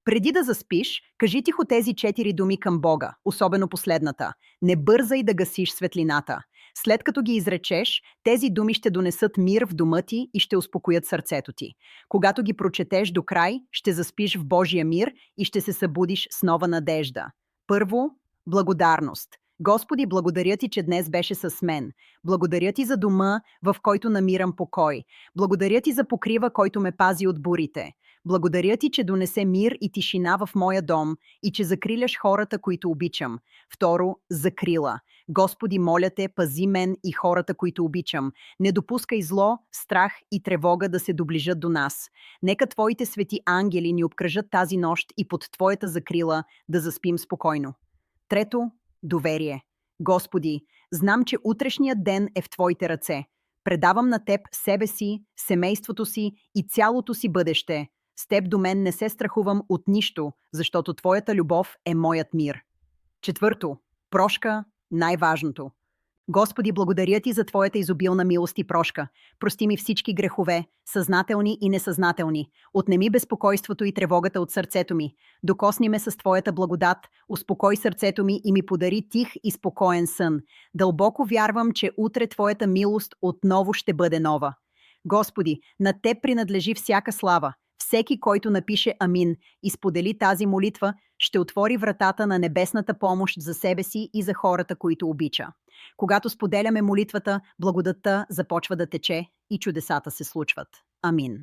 Преди да заспиш, кажи тихо тези 4 думи към Бога, особено последната. Не бързай да гасиш светлината. След като ги изречеш, тези думи ще донесат мир в дома ти и ще успокоят сърцето ти. Когато ги прочетеш до край, ще заспиш в Божия мир и ще се събудиш с нова надежда. Първо, благодарност. Господи, благодаря ти, че днес беше с мен. Благодаря ти за дома, в който намирам покой. Благодаря ти за покрива, който ме пази от бурите. Благодаря ти, че донесе мир и тишина в моя дом и че закриляш хората, които обичам. Второ, закрила. Господи, моля те, пази мен и хората, които обичам. Не допускай зло, страх и тревога да се доближат до нас. Нека Твоите свети ангели ни обкръжат тази нощ и под Твоята закрила да заспим спокойно. Трето, доверие. Господи, знам, че утрешният ден е в Твоите ръце. Предавам на Теб себе си, семейството си и цялото си бъдеще. С Теб до мен не се страхувам от нищо, защото Твоята любов е моят мир. Четвърто, прошка, най-важното. Господи, благодаря Ти за Твоята изобилна милост и прошка. Прости ми всички грехове, съзнателни и несъзнателни. Отнеми безпокойството и тревогата от сърцето ми. Докосни ме с Твоята благодат, успокой сърцето ми и ми подари тих и спокоен сън. Дълбоко вярвам, че утре Твоята милост отново ще бъде нова. Господи, на Теб принадлежи всяка слава. Всеки, който напише Амин и сподели тази молитва, ще отвори вратата на небесната помощ за себе си и за хората, които обича. Когато споделяме молитвата, благодатта започва да тече и чудесата се случват. Амин.